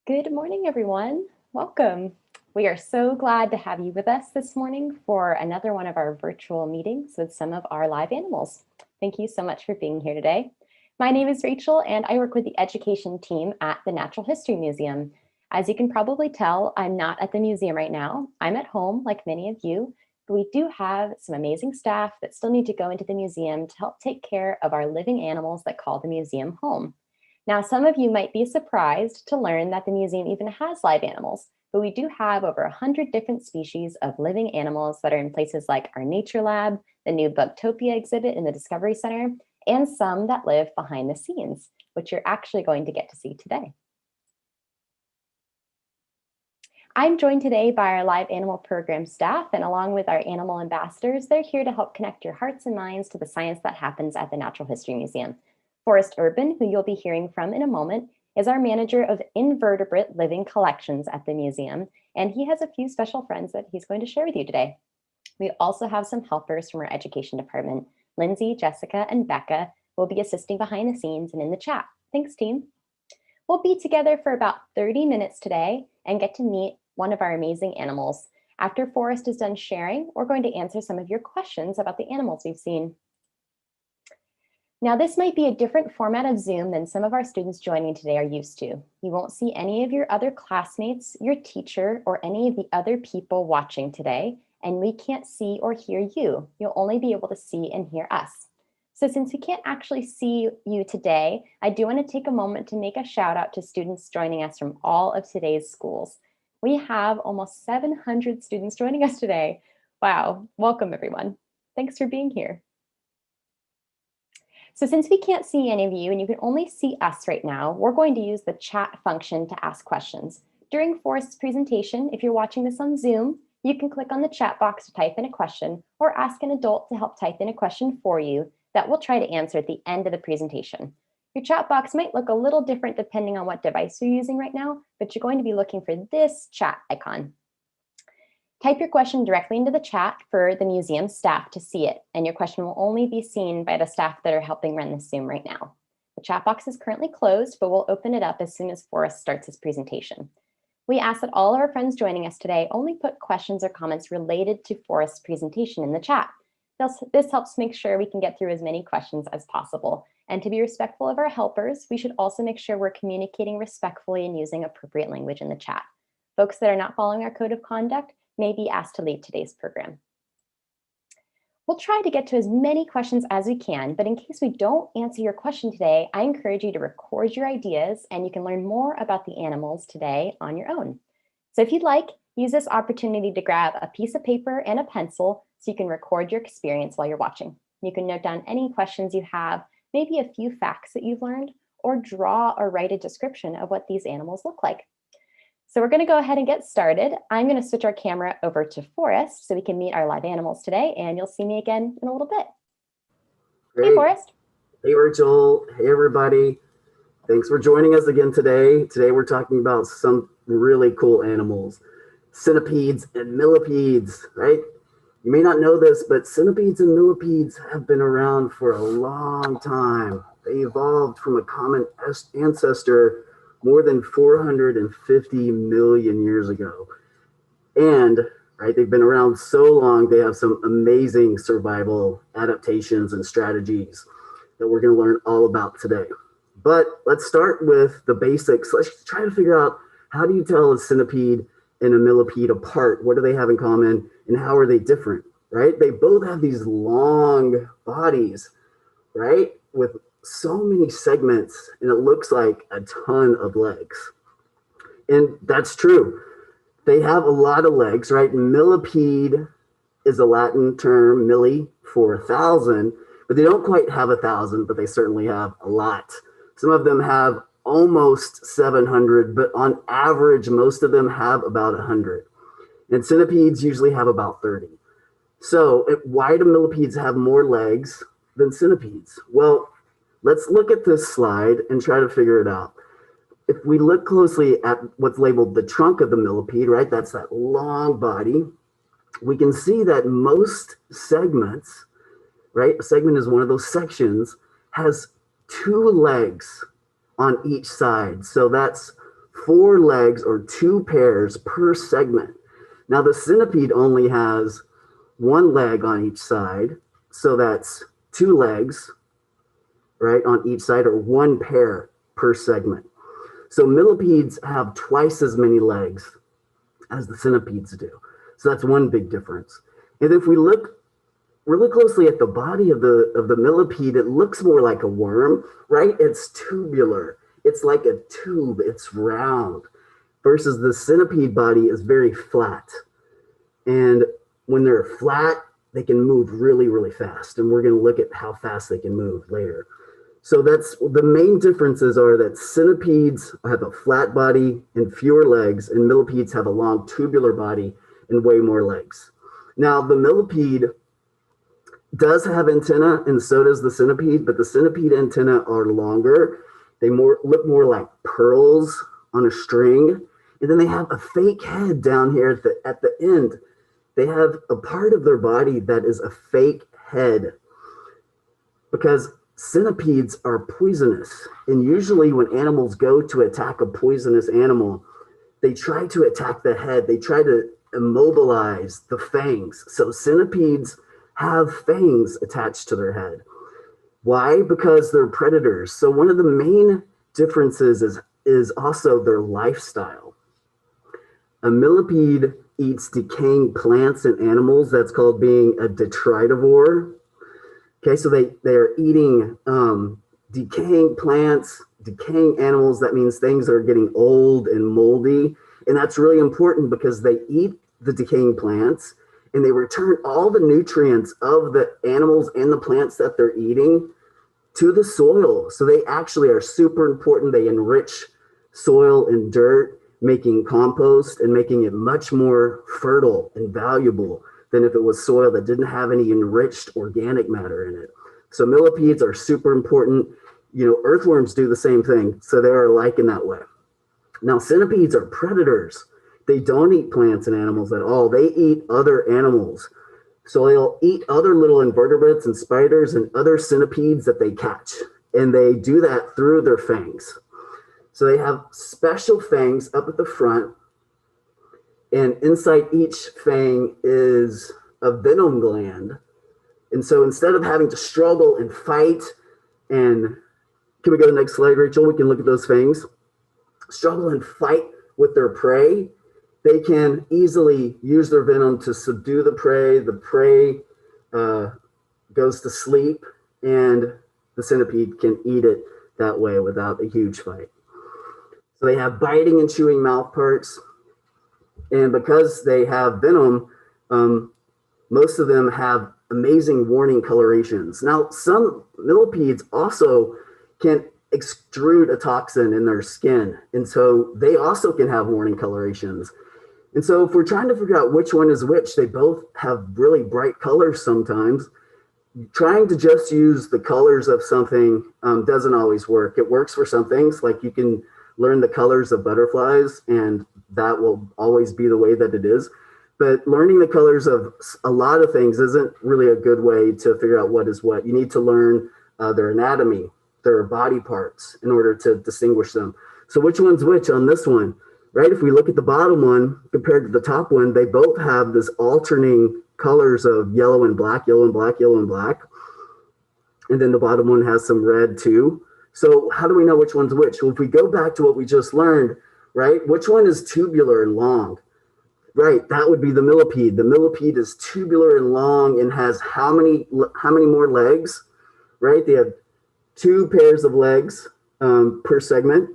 Good morning, everyone. Welcome. We are so glad to have you with us this morning for another one of our virtual meetings with some of our live animals. Thank you so much for being here today. My name is Rachel, and I work with the education team at the Natural History Museum. As you can probably tell, I'm not at the museum right now. I'm at home, like many of you, but we do have some amazing staff that still need to go into the museum to help take care of our living animals that call the museum home. Now, some of you might be surprised to learn that the museum even has live animals, but we do have over 100 different species of living animals that are in places like our nature lab, the new Bugtopia exhibit in the Discovery Center, and some that live behind the scenes, which you're actually going to get to see today. I'm joined today by our live animal program staff, and along with our animal ambassadors, they're here to help connect your hearts and minds to the science that happens at the Natural History Museum. Forrest Urban, who you'll be hearing from in a moment, is our manager of invertebrate living collections at the museum, and he has a few special friends that he's going to share with you today. We also have some helpers from our education department. Lindsay, Jessica, and Becca will be assisting behind the scenes and in the chat. Thanks, team. We'll be together for about 30 minutes today and get to meet one of our amazing animals. After Forrest is done sharing, we're going to answer some of your questions about the animals we've seen. Now, this might be a different format of Zoom than some of our students joining today are used to. You won't see any of your other classmates, your teacher, or any of the other people watching today, and we can't see or hear you. You'll only be able to see and hear us. So since we can't actually see you today, I do want to take a moment to make a shout out to students joining us from all of today's schools. We have almost 700 students joining us today. Wow, welcome everyone. Thanks for being here. So since we can't see any of you and you can only see us right now, we're going to use the chat function to ask questions. During Forrest's presentation, if you're watching this on Zoom, you can click on the chat box to type in a question or ask an adult to help type in a question for you that we'll try to answer at the end of the presentation. Your chat box might look a little different depending on what device you're using right now, but you're going to be looking for this chat icon. Type your question directly into the chat for the museum staff to see it, and your question will only be seen by the staff that are helping run the Zoom right now. The chat box is currently closed, but we'll open it up as soon as Forrest starts his presentation. We ask that all of our friends joining us today only put questions or comments related to Forrest's presentation in the chat. This helps make sure we can get through as many questions as possible. And to be respectful of our helpers, we should also make sure we're communicating respectfully and using appropriate language in the chat. Folks that are not following our code of conduct may be asked to leave today's program. We'll try to get to as many questions as we can, but in case we don't answer your question today, I encourage you to record your ideas and you can learn more about the animals today on your own. So if you'd like, use this opportunity to grab a piece of paper and a pencil so you can record your experience while you're watching. You can note down any questions you have, maybe a few facts that you've learned, or draw or write a description of what these animals look like. So we're going to go ahead and get started. I'm going to switch our camera over to Forrest so we can meet our live animals today, and you'll see me again in a little bit. Great. Hey, Forrest. Hey, Rachel. Hey, everybody. Thanks for joining us again today. Today we're talking about some really cool animals, centipedes and millipedes, right? You may not know this, but centipedes and millipedes have been around for a long time. They evolved from a common ancestor more than 450 million years ago. And right, they've been around so long, they have some amazing survival adaptations and strategies that we're going to learn all about today. But let's start with the basics. Let's try to figure out, how do you tell a centipede and a millipede apart? What do they have in common and how are they different, right? They both have these long bodies, right? With so many segments, and it looks like a ton of legs. And that's true. They have a lot of legs, right? Millipede is a Latin term, milli, for 1,000, but they don't quite have 1,000, but they certainly have a lot. Some of them have almost 700, but on average, most of them have about 100. And centipedes usually have about 30. So why do millipedes have more legs than centipedes? Well, let's look at this slide and try to figure it out. If we look closely at what's labeled the trunk of the millipede, right, that's that long body, we can see that most segments, right, a segment is one of those sections, has 2 legs on each side. So that's 4 legs or 2 pairs per segment. Now the centipede only has 1 leg on each side, so that's 2 legs, right, on each side, or 1 pair per segment. So millipedes have twice as many legs as the centipedes do. So that's one big difference. And if we look really closely at the body of the millipede, it looks more like a worm, right? It's tubular. It's like a tube. It's round. Versus the centipede body is very flat. And when they're flat, they can move really, really fast. And we're going to look at how fast they can move later. So that's the main differences are that centipedes have a flat body and fewer legs, and millipedes have a long tubular body and way more legs. Now, the millipede does have antenna, and so does the centipede, but the centipede antenna are longer. They look more like pearls on a string. And then they have a fake head down here at the end. They have a part of their body that is a fake head because centipedes are poisonous. And usually when animals go to attack a poisonous animal, they try to attack the head. They try to immobilize the fangs. So centipedes have fangs attached to their head. Why? Because they're predators. So one of the main differences is also their lifestyle. A millipede eats decaying plants and animals. That's called being a detritivore. Okay, so they are eating decaying plants, decaying animals. That means things are getting old and moldy. And that's really important because they eat the decaying plants and they return all the nutrients of the animals and the plants that they're eating to the soil. So they actually are super important. They enrich soil and dirt, making compost and making it much more fertile and valuable than if it was soil that didn't have any enriched organic matter in it. So millipedes are super important. You know, earthworms do the same thing. So they're alike in that way. Now, centipedes are predators. They don't eat plants and animals at all. They eat other animals. So they'll eat other little invertebrates and spiders and other centipedes that they catch. And they do that through their fangs. So they have special fangs up at the front. And inside each fang is a venom gland. And so instead of having to struggle and fight, and can we go to the next slide, Rachel? We can look at those fangs. Struggle and fight with their prey. They can easily use their venom to subdue the prey. The prey goes to sleep, and the centipede can eat it that way without a huge fight. So they have biting and chewing mouth parts. And because they have venom, most of them have amazing warning colorations. Now, some millipedes also can extrude a toxin in their skin. And so they also can have warning colorations. And so if we're trying to figure out which one is which, they both have really bright colors sometimes. Trying to just use the colors of something doesn't always work. It works for some things, like you can learn the colors of butterflies, and that will always be the way that it is. But learning the colors of a lot of things isn't really a good way to figure out what is what. You need to learn their anatomy, their body parts, in order to distinguish them. So which one's which on this one, right? If we look at the bottom one compared to the top one, they both have this alternating colors of yellow and black, yellow and black, yellow and black. And then the bottom one has some red too. So how do we know which one's which? Well, if we go back to what we just learned, right? Which one is tubular and long? Right, that would be the millipede. The millipede is tubular and long and has how many more legs? Right, they have 2 pairs of legs per segment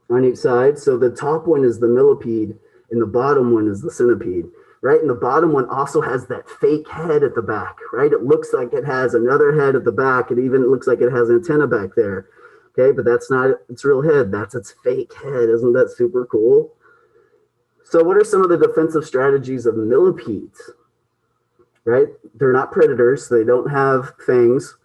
on each side. So the top one is the millipede and the bottom one is the centipede, right? And the bottom one also has that fake head at the back, right? It looks like it has another head at the back. It even looks like it has an antenna back there, okay? But that's not its real head. That's its fake head. Isn't that super cool? So what are some of the defensive strategies of millipedes, right? They're not predators. They don't have fangs.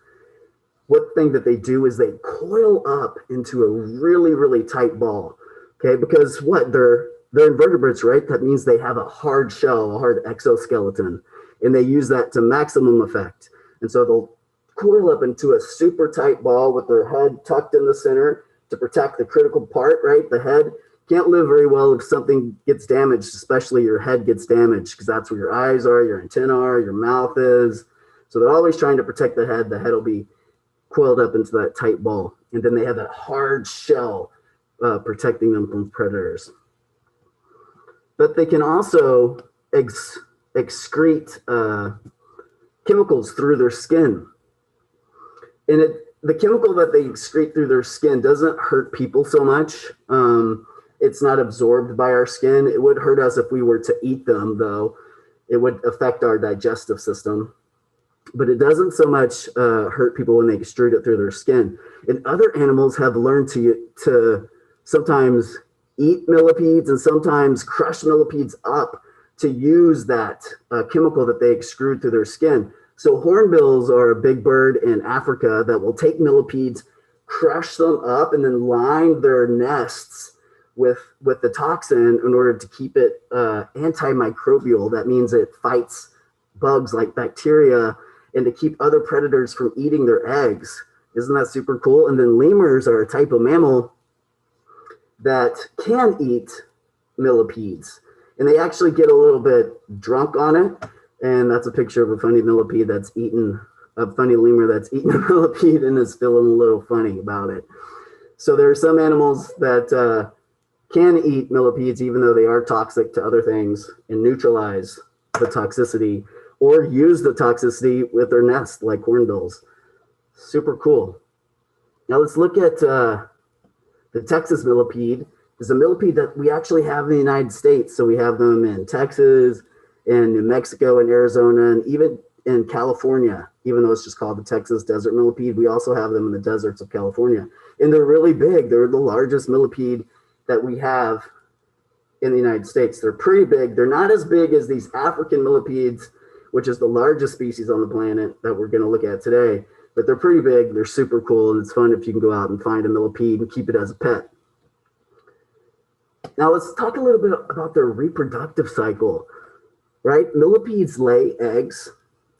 One thing that they do is they coil up into a really, really tight ball, okay? Because what? They're invertebrates, right? That means they have a hard shell, a hard exoskeleton, and they use that to maximum effect. And so they'll coil up into a super tight ball with their head tucked in the center to protect the critical part, right? The head. can't live very well if something gets damaged, especially your head gets damaged, because that's where your eyes are, your antenna are, your mouth is. So they're always trying to protect the head. The head will be coiled up into that tight ball. And then they have that hard shell protecting them from predators. But they can also excrete chemicals through their skin. And the chemical that they excrete through their skin doesn't hurt people so much. It's not absorbed by our skin. It would hurt us if we were to eat them, though. It would affect our digestive system. But it doesn't so much hurt people when they extrude it through their skin. And other animals have learned to sometimes eat millipedes and sometimes crush millipedes up to use that chemical that they extrude through their skin. So hornbills are a big bird in Africa that will take millipedes, crush them up, and then line their nests with the toxin in order to keep it antimicrobial. That means it fights bugs like bacteria and to keep other predators from eating their eggs. Isn't that super cool? And then lemurs are a type of mammal that can eat millipedes. And they actually get a little bit drunk on it. And that's a picture of a funny millipede that's eaten, a funny lemur that's eaten a millipede and is feeling a little funny about it. So there are some animals that can eat millipedes, even though they are toxic to other things, and neutralize the toxicity or use the toxicity with their nest, like hornbills. Super cool. Now let's look at the Texas millipede. Is a millipede that we actually have in the United States. So we have them in Texas, in New Mexico, and Arizona, and even in California, even though it's just called the Texas desert millipede. We also have them in the deserts of California. And they're really big. They're the largest millipede that we have in the United States. They're pretty big. They're not as big as these African millipedes, which is the largest species on the planet that we're going to look at today. But they're pretty big. They're super cool. And it's fun if you can go out and find a millipede and keep it as a pet. Now let's talk a little bit about their reproductive cycle, right? Millipedes lay eggs.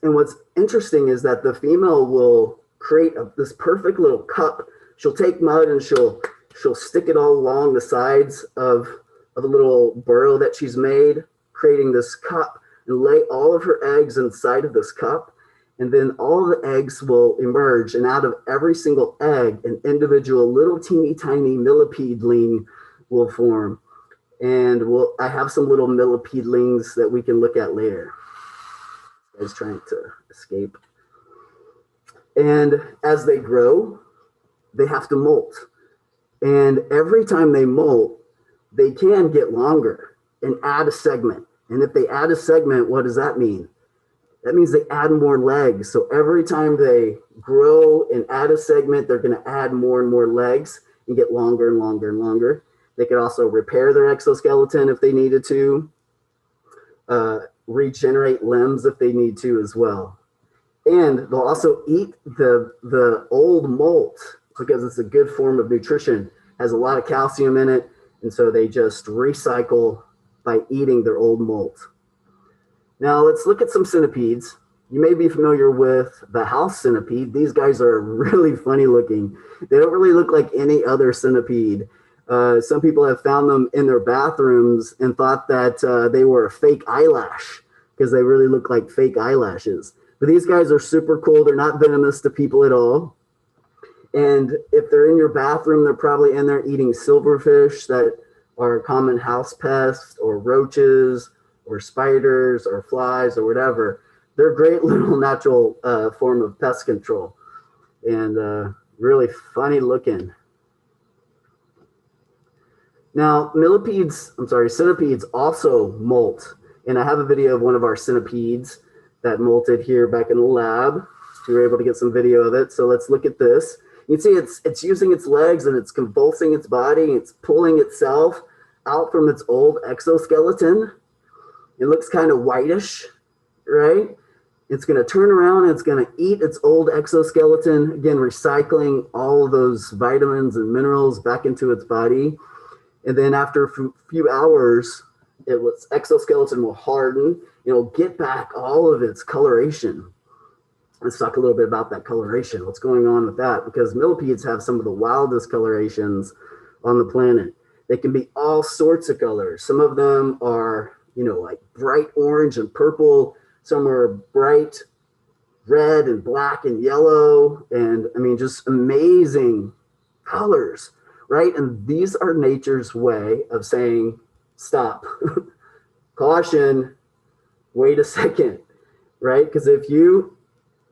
And what's interesting is that the female will create this perfect little cup. She'll take mud and she'll stick it all along the sides of a little burrow that she's made, creating this cup, and lay all of her eggs inside of this cup. And then all the eggs will emerge. And out of every single egg, an individual little teeny tiny millipedeling will form. And I have some little millipedelings that we can look at later. This guy's trying to escape. And as they grow, they have to molt. And every time they molt, they can get longer and add a segment. And if they add a segment, what does that mean? That means they add more legs. So every time they grow and add a segment, they're going to add more and more legs and get longer and longer and longer. They could also repair their exoskeleton if they needed to, regenerate limbs if they need to as well. And they'll also eat the old molt because it's a good form of nutrition, has a lot of calcium in it. And so they just recycle by eating their old molt. Now let's look at some centipedes. You may be familiar with the house centipede. These guys are really funny looking. They don't really look like any other centipede. Some people have found them in their bathrooms and thought that they were a fake eyelash because they really look like fake eyelashes. But these guys are super cool. They're not venomous to people at all. And if they're in your bathroom, they're probably in there eating silverfish that are a common house pest, or roaches, or spiders, or flies, or whatever. They're a great little natural form of pest control, and really funny looking. Now, centipedes also molt. And I have a video of one of our centipedes that molted here back in the lab. We were able to get some video of it. So let's look at this. You can see it's using its legs and it's convulsing its body. It's pulling itself out from its old exoskeleton. It looks kind of whitish, right? It's going to turn around and it's going to eat its old exoskeleton, again, recycling all of those vitamins and minerals back into its body. And then after a few hours, its exoskeleton will harden. It'll get back all of its coloration. Let's talk a little bit about that coloration. What's going on with that? Because millipedes have some of the wildest colorations on the planet. They can be all sorts of colors. Some of them are, you know, like bright orange and purple. Some are bright red and black and yellow. And I mean, just amazing colors, right? And these are nature's way of saying, stop, caution, wait a second, right? Because if you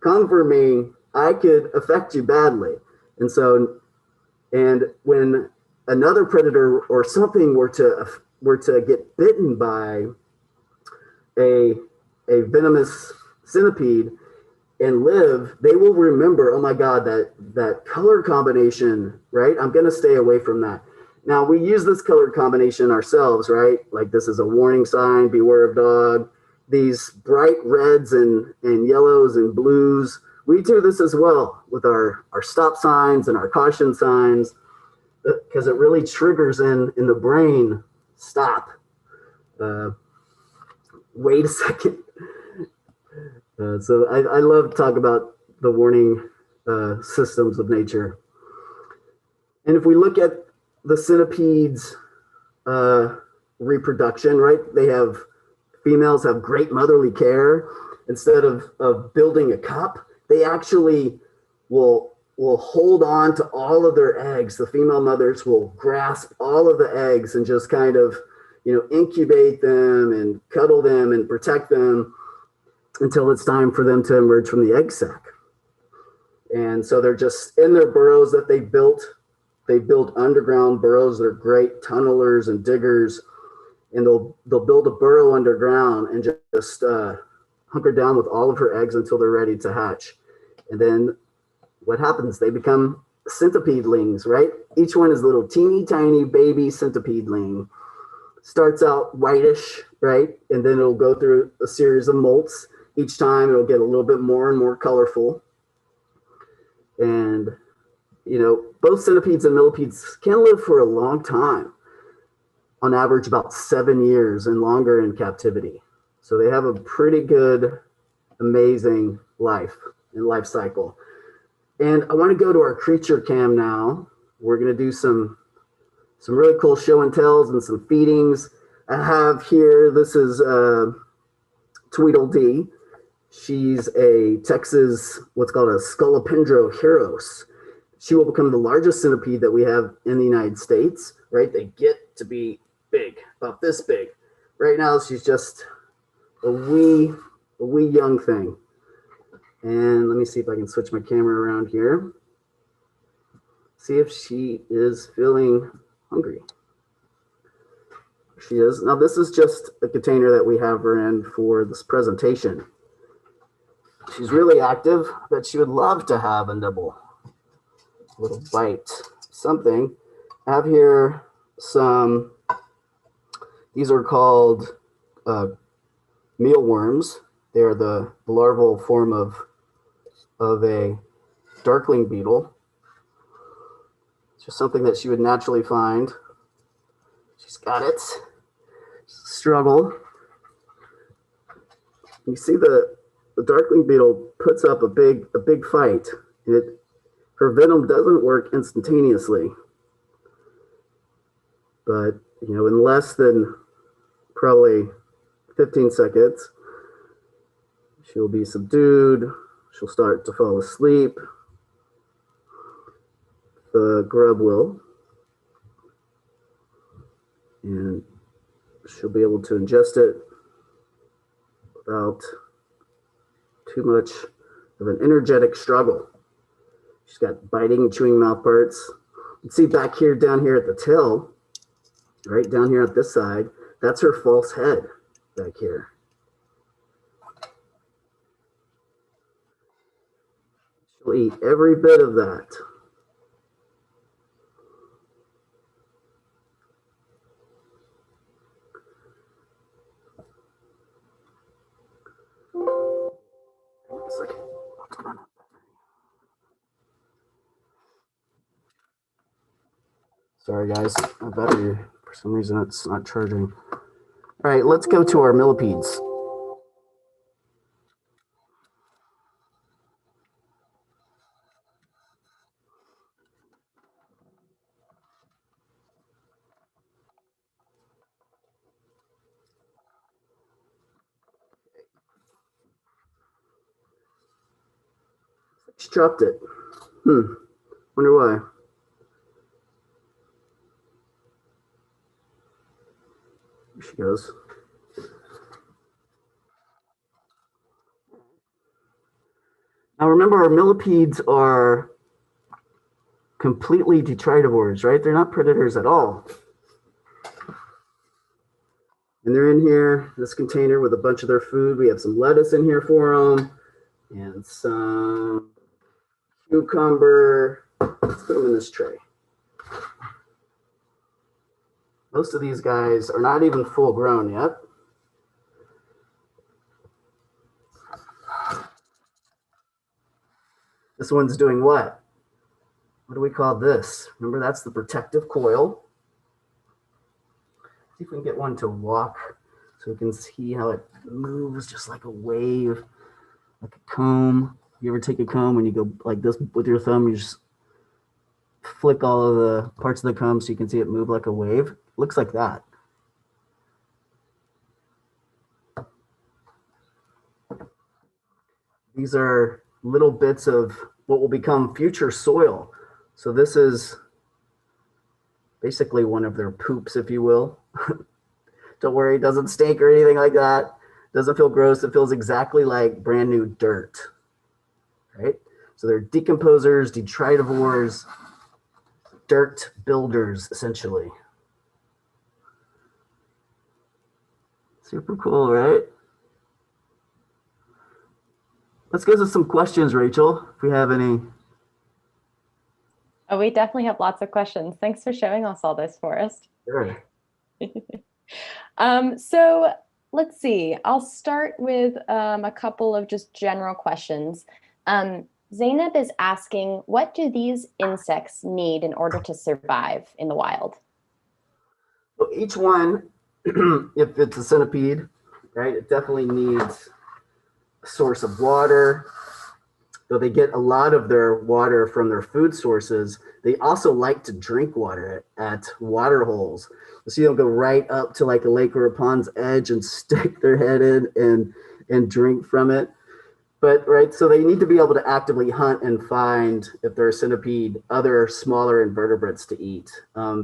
come for me, I could affect you badly. And so, and when another predator or something were to get bitten by a venomous centipede and live, they will remember, oh my God, that color combination, right? I'm going to stay away from that. Now we use this color combination ourselves, right? Like this is a warning sign, beware of dog. These bright reds and yellows and blues, we do this as well with our stop signs and our caution signs, because it really triggers in the brain, stop, wait a second. So I love to talk about the warning systems of nature. And if we look at the centipedes' reproduction, right? Females have great motherly care. Instead of building a cup, they actually will hold on to all of their eggs. The female mothers will grasp all of the eggs and just kind of, you know, incubate them and cuddle them and protect them until it's time for them to emerge from the egg sac. And so they're just in their burrows that they built. They built underground burrows. They're great tunnelers and diggers. And they'll build a burrow underground and just hunker down with all of her eggs until they're ready to hatch. And then what happens? They become centipedelings, right? Each one is a little teeny tiny baby centipedeling. Starts out whitish, right? And then it'll go through a series of molts. Each time it'll get a little bit more and more colorful. And, you know, both centipedes and millipedes can live for a long time. On average, about 7 years and longer in captivity. So they have a pretty good, amazing life and life cycle. And I want to go to our creature cam now. We're going to do some really cool show and tells and some feedings. I have here, this is Tweedledee. She's a Texas, what's called a Scolopendroheros. She will become the largest centipede that we have in the United States, right? They get to be big, about this big. Right now, she's just a wee young thing. And let me see if I can switch my camera around here. See if she is feeling hungry. She is. Now, this is just a container that we have her in for this presentation. She's really active, but she would love to have a nibble, a little bite, something. I have here some, these are called mealworms. They are the larval form of a darkling beetle. It's just something that she would naturally find. She's got it. Struggle. You see the darkling beetle puts up a big fight. Her venom doesn't work instantaneously, but you know, in less than probably 15 seconds, she'll be subdued. She'll start to fall asleep. The grub will, and she'll be able to ingest it without too much of an energetic struggle. She's got biting and chewing mouth parts. You can see back here, down here at the tail, right down here at this side, that's her false head back here. She'll eat every bit of that. Sorry guys, my battery, for some reason it's not charging. All right, let's go to our millipedes. She dropped it. Wonder why. Here she goes. Now remember, our millipedes are completely detritivores, right? They're not predators at all. And they're in here, this container with a bunch of their food. We have some lettuce in here for them and some cucumber. Let's put them in this tray. Most of these guys are not even full grown yet. This one's doing what? What do we call this? Remember, that's the protective coil. See if we can get one to walk so we can see how it moves just like a wave, like a comb. You ever take a comb when you go like this with your thumb, you just flick all of the parts of the comb so you can see it move like a wave? Looks like that. These are little bits of what will become future soil. So this is basically one of their poops, if you will. Don't worry, it doesn't stink or anything like that. Doesn't feel gross. It feels exactly like brand new dirt, right? So they're decomposers, detritivores, dirt builders, essentially. Super cool, right? Let's go to some questions, Rachel, if we have any. Oh, we definitely have lots of questions. Thanks for showing us all this, Forrest. Sure. So let's see. I'll start with a couple of just general questions. Zainab is asking, what do these insects need in order to survive in the wild? Well, each one, if it's a centipede, right, it definitely needs a source of water. Though they get a lot of their water from their food sources, they also like to drink water at water holes. So you'll go right up to like a lake or a pond's edge and stick their head in and drink from it. But right, so they need to be able to actively hunt and find, if they're a centipede, other smaller invertebrates to eat.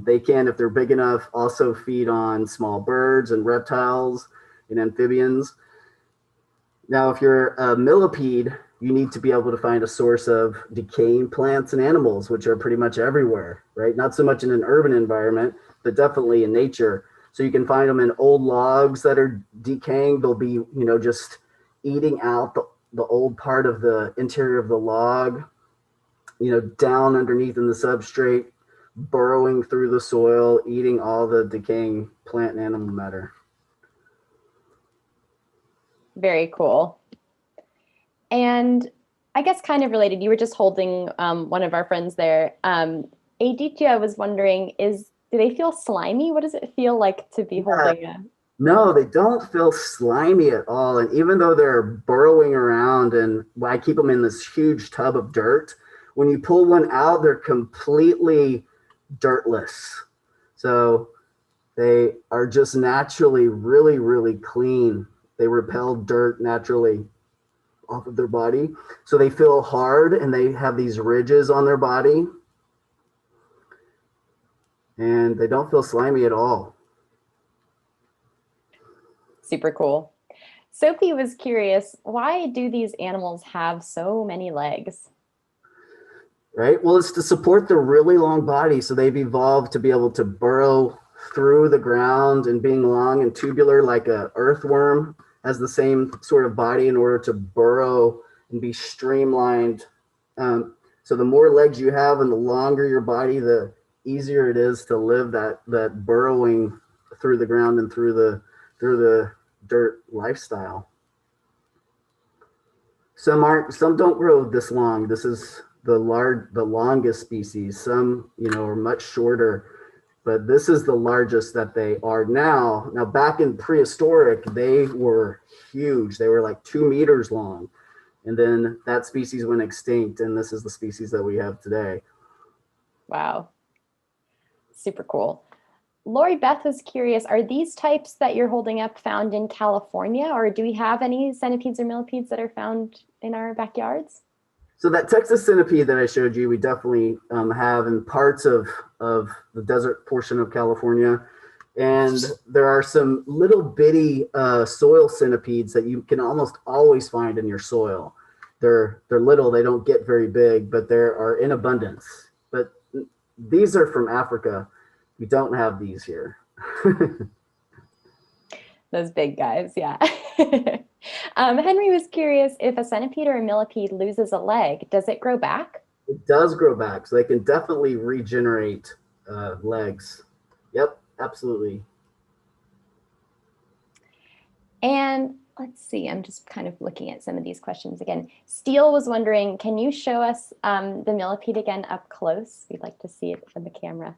They can, if they're big enough, also feed on small birds and reptiles and amphibians. Now, if you're a millipede, you need to be able to find a source of decaying plants and animals, which are pretty much everywhere, right? Not so much in an urban environment, but definitely in nature. So you can find them in old logs that are decaying. They'll be, just eating out the old part of the interior of the log, down underneath in the substrate, burrowing through the soil, eating all the decaying plant and animal matter. Very cool. And I guess kind of related, you were just holding one of our friends there. Aditya was wondering, do they feel slimy? What does it feel like to be holding a... No, they don't feel slimy at all. And even though they're burrowing around, and I keep them in this huge tub of dirt, when you pull one out, they're completely dirtless. So they are just naturally really, really clean. They repel dirt naturally off of their body. So they feel hard and they have these ridges on their body. And they don't feel slimy at all. Super cool. Sophie was curious, why do these animals have so many legs? Right? Well, it's to support the really long body. So they've evolved to be able to burrow through the ground, and being long and tubular like a earthworm has the same sort of body in order to burrow and be streamlined. So the more legs you have and the longer your body, the easier it is to live that burrowing through the ground and through the dirt lifestyle. Some don't grow this long. This is the longest species. Some, are much shorter, but this is the largest that they are now. Now, back in prehistoric, they were huge. They were like 2 meters long. And then that species went extinct, and this is the species that we have today. Wow. Super cool. Lori Beth was curious, are these types that you're holding up found in California, or do we have any centipedes or millipedes that are found in our backyards? So that Texas centipede that I showed you, we definitely have in parts of the desert portion of California. And there are some little bitty soil centipedes that you can almost always find in your soil. They're little, they don't get very big, but they are in abundance. But these are from Africa. We don't have these here. Those big guys, yeah. Henry was curious, if a centipede or a millipede loses a leg, does it grow back? It does grow back, so they can definitely regenerate legs. Yep, absolutely. And let's see, I'm just kind of looking at some of these questions again. Steele was wondering, can you show us the millipede again up close? We'd like to see it from the camera.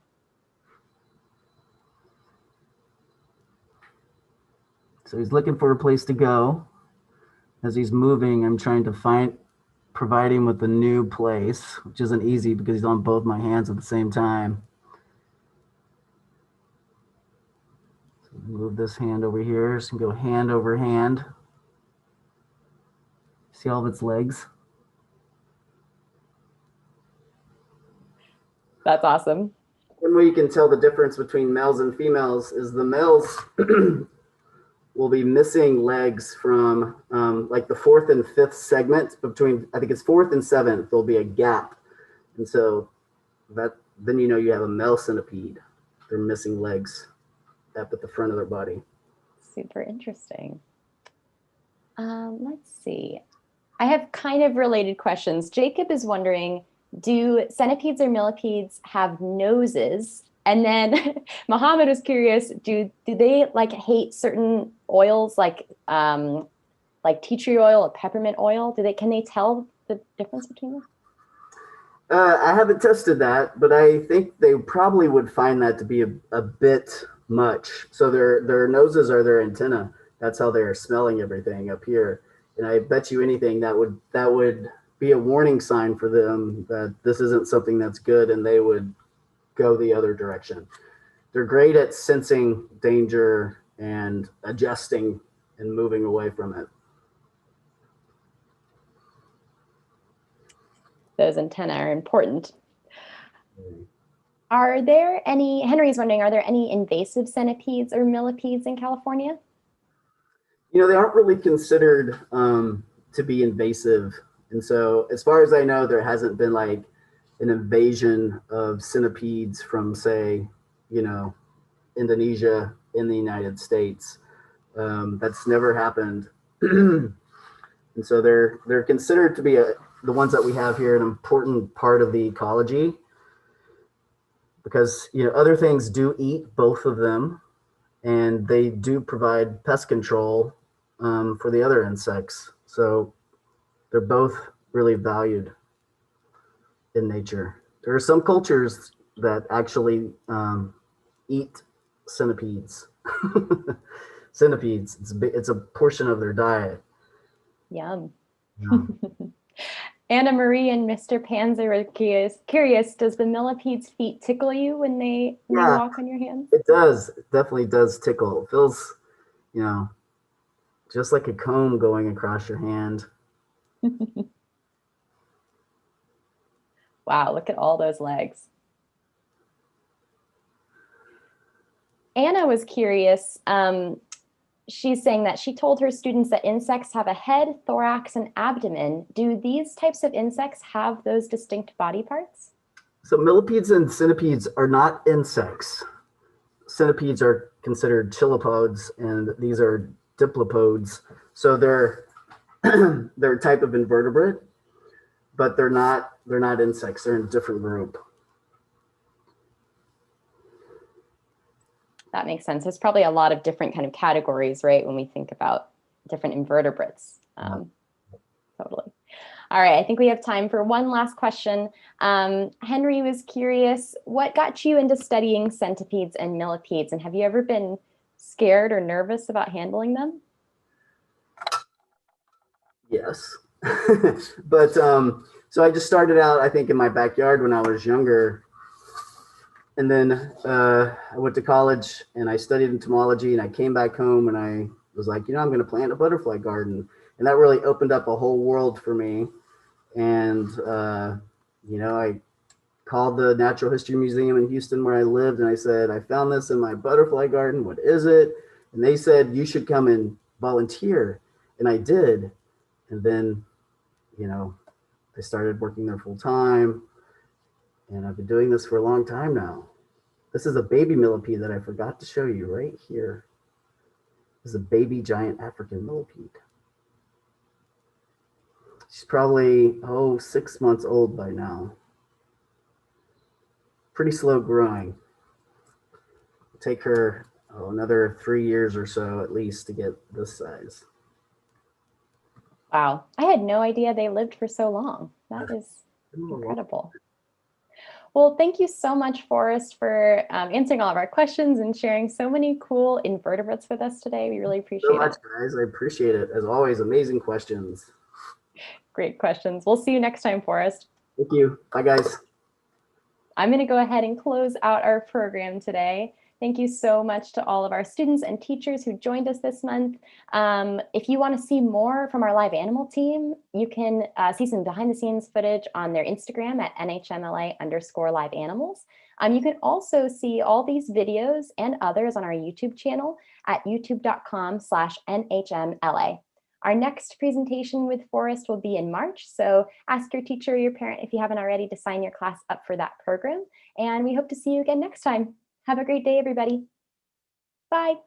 So he's looking for a place to go. As he's moving, I'm trying to provide him with a new place, which isn't easy because he's on both my hands at the same time. So move this hand over here, so go hand over hand. See all of its legs? That's awesome. One way you can tell the difference between males and females is the males will be missing legs from like the 4th and 5th segment between, I think it's 4th and 7th, there'll be a gap. And so then you know you have a male centipede. They're missing legs up at the front of their body. Super interesting. Let's see. I have kind of related questions. Jacob is wondering, do centipedes or millipedes have noses? And then Mohammed was curious, do they like hate certain oils like tea tree oil or peppermint oil? Can they tell the difference between them? I haven't tested that, but I think they probably would find that to be a bit much. So their noses are their antenna. That's how they're smelling everything up here. And I bet you anything that would be a warning sign for them that this isn't something that's good, and they would go the other direction. They're great at sensing danger and adjusting and moving away from it. Those antennae are important. Are there any, Henry's wondering, are there any invasive centipedes or millipedes in California? You know, they aren't really considered to be invasive. And so as far as I know, there hasn't been like an invasion of centipedes from, say, you know, Indonesia in the United States. That's never happened. And so they're considered to be the ones that we have here an important part of the ecology, because, you know, other things do eat both of them, and they do provide pest control for the other insects. So they're both really valued in nature. There are some cultures that actually eat centipedes. Centipedes, it's a portion of their diet. Yum. Anna Marie and Mr. Panzer were curious, does the millipede's feet tickle you when they walk on your hands? It does. It definitely does tickle. It feels, you know, just like a comb going across your hand. Wow, look at all those legs. Anna was curious. She's saying that she told her students that insects have a head, thorax, and abdomen. Do these types of insects have those distinct body parts? So millipedes and centipedes are not insects. Centipedes are considered chilopods, and these are diplopods. So they're they're a type of invertebrate, but they're not insects. They're in a different group. That makes sense. There's probably a lot of different kind of categories, right, when we think about different invertebrates. Totally. All right, I think we have time for one last question. Henry was curious, what got you into studying centipedes and millipedes, and have you ever been scared or nervous about handling them? Yes. But so I just started out, I think, in my backyard when I was younger. And then I went to college and I studied entomology, and I came back home and I was like, you know, I'm going to plant a butterfly garden. And that really opened up a whole world for me. And, I called the Natural History Museum in Houston where I lived, and I said, I found this in my butterfly garden. What is it? And they said, you should come and volunteer. And I did. And then, I started working there full time, and I've been doing this for a long time now. This is a baby millipede that I forgot to show you right here. This is a baby giant African millipede. She's probably, 6 months old by now. Pretty slow growing. It'll take her another 3 years or so at least to get this size. Wow, I had no idea they lived for so long. That is incredible. Well, thank you so much, Forrest, for answering all of our questions and sharing so many cool invertebrates with us today. We really appreciate it. So much, guys. I appreciate it. As always, amazing questions. Great questions. We'll see you next time, Forrest. Thank you. Bye, guys. I'm going to go ahead and close out our program today. Thank you so much to all of our students and teachers who joined us this month. If you want to see more from our live animal team, you can see some behind the scenes footage on their Instagram at NHMLA_live animals. You can also see all these videos and others on our YouTube channel at youtube.com/NHMLA. Our next presentation with Forrest will be in March, so ask your teacher or your parent if you haven't already to sign your class up for that program. And we hope to see you again next time. Have a great day, everybody. Bye.